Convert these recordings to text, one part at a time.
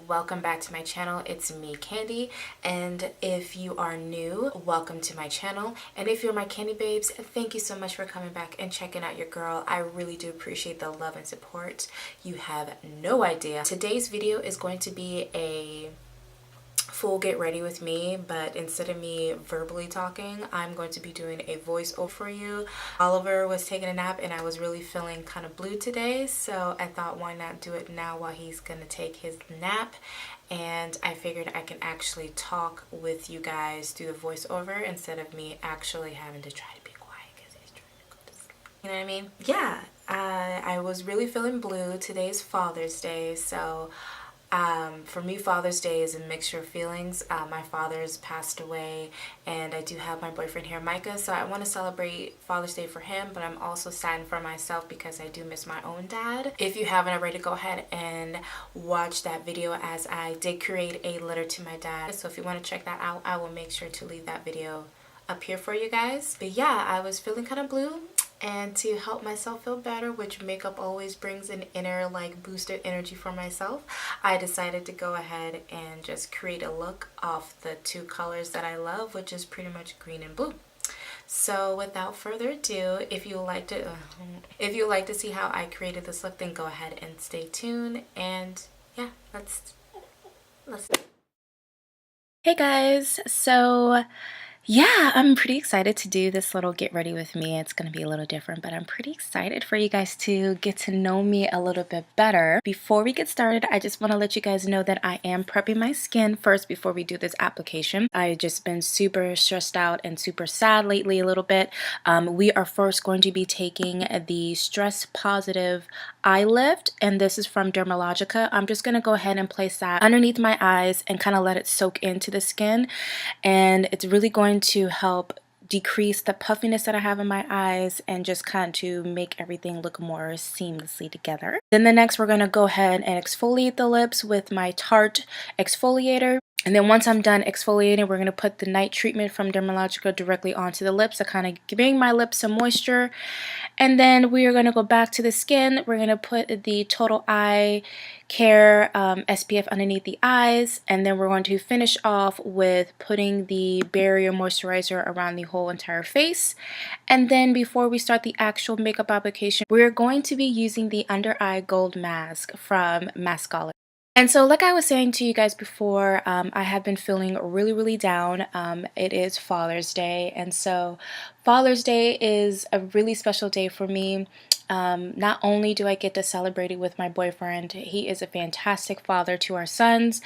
welcome back to my channel. It's me, Kandi, and if you are new, welcome to my channel. And if you're my Kandi babes, thank you so much for coming back and checking out your girl. I really do appreciate the love and support. You have no idea. Today's video is going to be a full get ready with me, but instead of me verbally talking, I'm going to be doing a voiceover for you. Oliver was taking a nap and I was really feeling kind of blue today, so I thought why not do it now while he's gonna take his nap. And I figured I can actually talk with you guys through the voiceover instead of me actually having to try to be quiet because he's trying to go to sleep. You know what I mean? Yeah, I was really feeling blue. Today's Father's Day, so for me, Father's Day is a mixture of feelings. My father's passed away, and I do have my boyfriend here, Micah, so I want to celebrate Father's Day for him, but I'm also saddened for myself because I do miss my own dad. If you haven't already, go ahead and watch that video, as I did create a letter to my dad. So if you want to check that out, I will make sure to leave that video up here for you guys. But yeah, I was feeling kind of blue. And to help myself feel better, which makeup always brings an inner like boosted energy for myself, I decided to go ahead and just create a look off the two colors that I love, which is pretty much green and blue. So without further ado, if you like to see how I created this look, then go ahead and stay tuned. And yeah, let's. Hey guys, so yeah, I'm pretty excited to do this little get ready with me. It's going to be a little different, but I'm pretty excited for you guys to get to know me a little bit better. Before we get started, I just want to let you guys know that I am prepping my skin first before we do this application. I've just been super stressed out and super sad lately a little bit. We are first going to be taking the Stress Positive Eye Lift, and this is from Dermalogica. I'm just going to go ahead and place that underneath my eyes and kind of let it soak into the skin, and it's really going to help decrease the puffiness that I have in my eyes and just kind of to make everything look more seamlessly together. Then the next, we're going to go ahead and exfoliate the lips with my Tarte exfoliator. And then once I'm done exfoliating, we're going to put the night treatment from Dermalogica directly onto the lips to kind of giving my lips some moisture. And then we are going to go back to the skin. We're going to put the Total Eye Care SPF underneath the eyes. And then we're going to finish off with putting the barrier moisturizer around the whole entire face. And then before we start the actual makeup application, we're going to be using the Under Eye Gold Mask from Masquesology. And so like I was saying to you guys before, I have been feeling really down. It is Father's Day, and so Father's Day is a really special day for me. Not only do I get to celebrate it with my boyfriend, he is a fantastic father to our sons,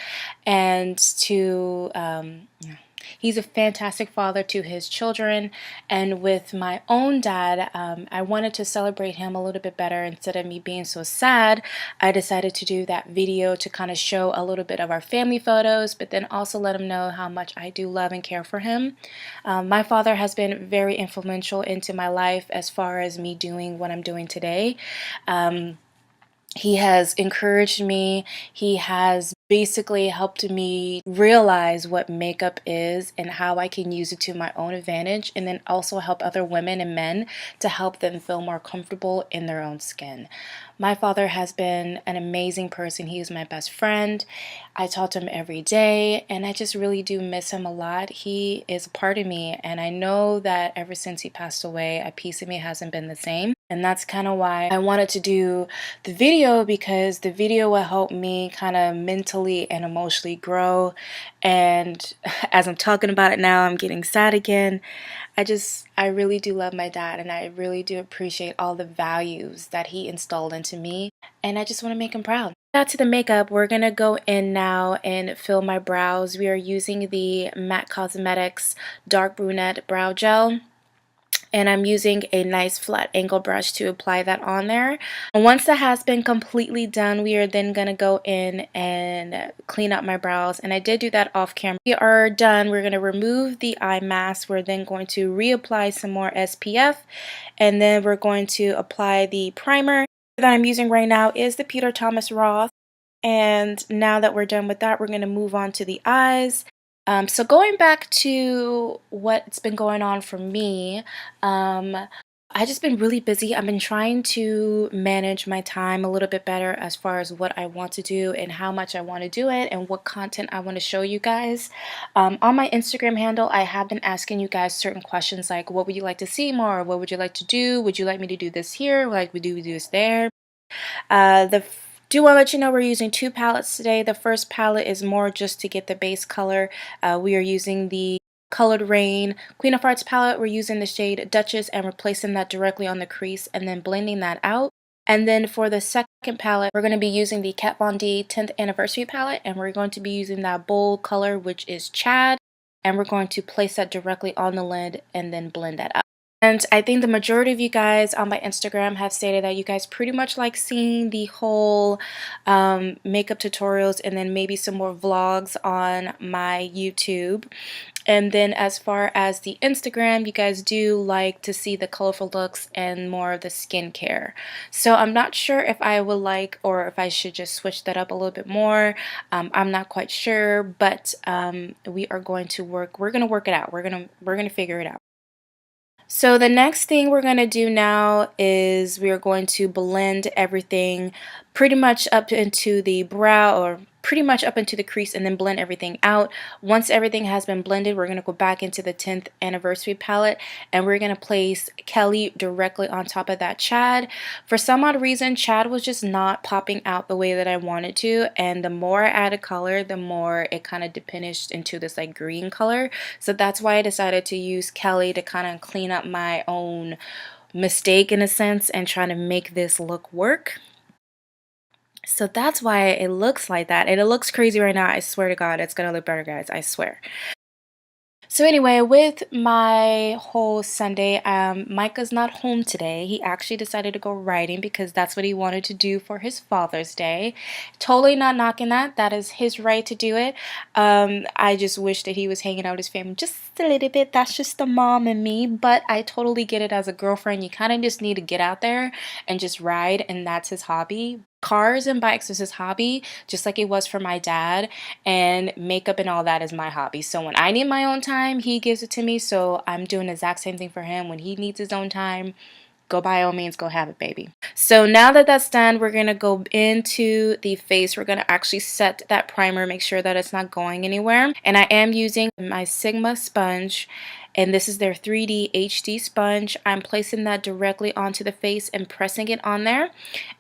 and to he's a fantastic father to his children. And with my own dad, I wanted to celebrate him a little bit better. Instead of me being so sad, I decided to do that video to kind of show a little bit of our family photos, but then also let him know how much I do love and care for him. My father has been very influential into my life as far as me doing what I'm doing today. He has encouraged me. He has basically helped me realize what makeup is and how I can use it to my own advantage, and then also help other women and men to help them feel more comfortable in their own skin. My father has been an amazing person. He is my best friend. I talk to him every day, and I just really do miss him a lot. He is a part of me, and I know that ever since he passed away, a piece of me hasn't been the same. And that's kind of why I wanted to do the video, because the video will help me kind of mentally and emotionally grow. And as I'm talking about it now, I'm getting sad again. I really do love my dad, and I really do appreciate all the values that he installed into me, and I just want to make him proud. Back to the makeup, we're going to go in now and fill my brows. We are using the MAC Cosmetics Dark Brunette Brow Gel. And I'm using a nice flat angle brush to apply that on there. And once that has been completely done, we are then going to go in and clean up my brows. And I did do that off camera. We are done. We're going to remove the eye mask. We're then going to reapply some more SPF. And then we're going to apply the primer that I'm using right now is the PeterThomasRoth. And now that we're done with that, we're going to move on to the eyes. So going back to what's been going on for me, I just been really busy. I've been trying to manage my time a little bit better as far as what I want to do and how much I want to do it and what content I want to show you guys. On my Instagram handle, I have been asking you guys certain questions like, what would you like to see more? What would you like to do? Would you like me to do this here? Like, we do this there? Do want to let you know we're using two palettes today. The first palette is more just to get the base color. We are using the colored Raine Queen of Hearts palette. We're using the shade Duchess and we're placing that directly on the crease and then blending that out. And then for the second palette, we're going to be using the Kat Von D 10th Anniversary palette, and we're going to be using that bold color, which is Chad, and we're going to place that directly on the lid and then blend that out. And I think the majority of you guys on my Instagram have stated that you guys pretty much like seeing the whole makeup tutorials and then maybe some more vlogs on my YouTube. And then as far as the Instagram, you guys do like to see the colorful looks and more of the skincare. So I'm not sure if I would like or if I should just switch that up a little bit more. I'm not quite sure, but we are going to work. We're going to work it out. We're going to figure it out. So the next thing we're going to do now is we are going to blend everything pretty much up into the brow or pretty much up into the crease and then blend everything out. Once everything has been blended, we're going to go back into the 10th Anniversary palette and we're going to place Kelly directly on top of that Chad. For some odd reason, Chad was just not popping out the way that I wanted to, and the more I added color, the more it kind of diminished into this like green color. So that's why I decided to use Kelly to kind of clean up my own mistake in a sense and trying to make this look work. So that's why it looks like that, and it looks crazy right now. I swear to God, it's gonna look better, guys. I swear. So anyway, with my whole Sunday, Micah's not home today. He actually decided to go riding because that's what he wanted to do for his Father's Day. Totally not knocking that. That is his right to do it. I just wish that he was hanging out with his family just a little bit. That's just the mom and me, but I totally get it as a girlfriend. You kind of just need to get out there and just ride, and that's his hobby. Cars and bikes is his hobby, just like it was for my dad, and makeup and all that is my hobby. So when I need my own time, he gives it to me, so I'm doing the exact same thing for him. When he needs his own time, go by all means, go have it, baby. So now that that's done, we're going to go into the face. We're going to actually set that primer, make sure that it's not going anywhere. And I am using my Sigma sponge, and this is their 3D HD sponge. I'm placing that directly onto the face and pressing it on there.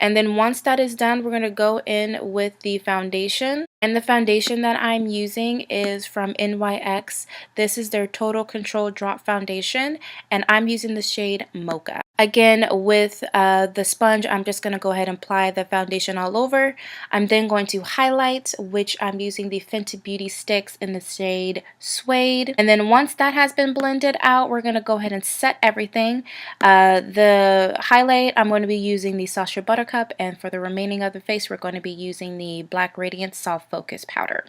And then once that is done, we're going to go in with the foundation. And the foundation that I'm using is from NYX. This is their Total Control Drop Foundation, and I'm using the shade Mocha. Again, with the sponge, I'm just going to go ahead and apply the foundation all over. I'm then going to highlight, which I'm using the Fenty Beauty sticks in the shade Suede. And then once that has been blended out, we're going to go ahead and set everything. The highlight, I'm going to be using the Sacha Buttercup, and for the remaining of the face, we're going to be using the Black Radiance Soft Focus powder.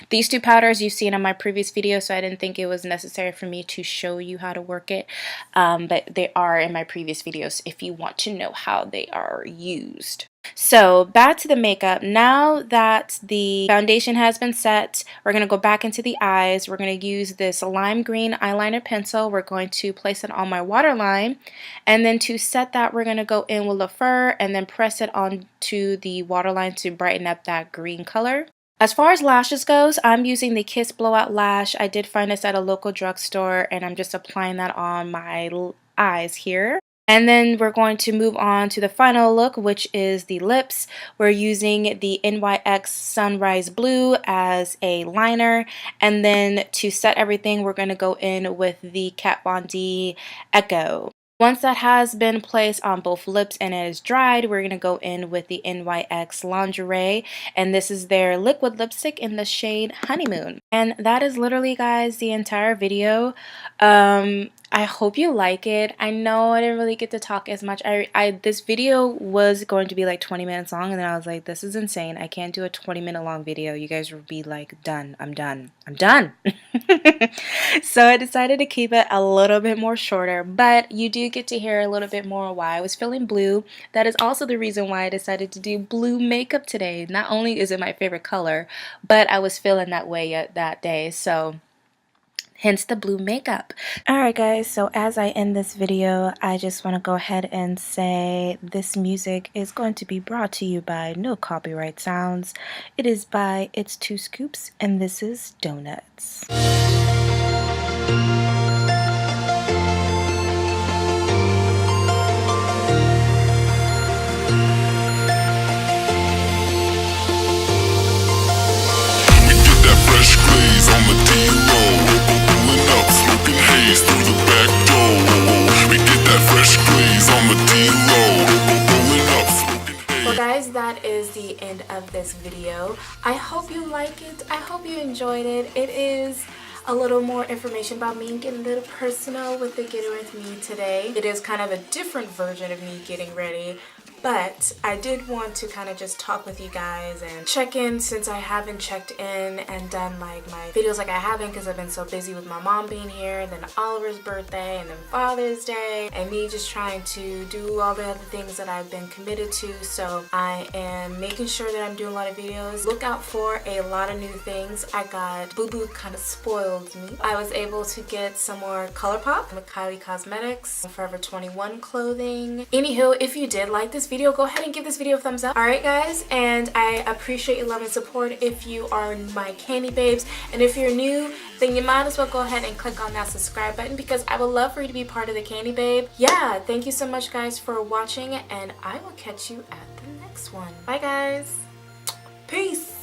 These two powders you've seen on my previous video, so I didn't think it was necessary for me to show you how to work it, but they are in my previous videos if you want to know how they are used. So back to the makeup. Now that the foundation has been set, we're going to go back into the eyes. We're going to use this lime green eyeliner pencil. We're going to place it on my waterline, and then to set that, we're going to go in with a fur and then press it onto the waterline to brighten up that green color. As far as lashes goes, I'm using the Kiss Blowout Lash. I did find this at a local drugstore, and I'm just applying that on my eyes here. And then we're going to move on to the final look, which is the lips. We're using the NYX Sunrise Blue as a liner. And then to set everything, we're going to go in with the Kat Von D Echo. Once that has been placed on both lips and it is dried, we're going to go in with the NYX Lingerie, and this is their liquid lipstick in the shade Honeymoon. And that is literally, guys, the entire video. I hope you like it. I know I didn't really get to talk as much. This video was going to be like 20 minutes long, and then I was like, this is insane. I can't do a 20-minute long video. You guys will be like, done. I'm done. I'm done. So I decided to keep it a little bit more shorter, but you do get to hear a little bit more why I was feeling blue. That is also the reason why I decided to do blue makeup today. Not only is it my favorite color, but I was feeling that way that day. So hence the blue makeup. Alright guys, so as I end this video, I just want to go ahead and say this music is going to be brought to you by no copyright sounds. It is by It's Two Scoops, and this is Donuts. Well guys, that is the end of this video. I hope you like it. I hope you enjoyed it. It is a little more information about me and getting a little personal with the Getting With Me today. It is kind of a different version of me getting ready, but I did want to kind of just talk with you guys and check in, since I haven't checked in and done like my videos like I haven't because I've been so busy with my mom being here, and then Oliver's birthday, and then Father's Day, and me just trying to do all the other things that I've been committed to. So I am making sure that I'm doing a lot of videos. Look out for a lot of new things. I got Boo Boo kind of spoiled me. I was able to get some more ColourPop with Kylie Cosmetics, Forever 21 clothing. Anywho, if you did like this video, go ahead and give this video a thumbs up. Alright guys, and I appreciate your love and support if you are my Kandi babes, and if you're new, then you might as well go ahead and click on that subscribe button, because I would love for you to be part of the Kandi babe. Yeah, thank you so much guys for watching, and I will catch you at the next one. Bye guys. Peace.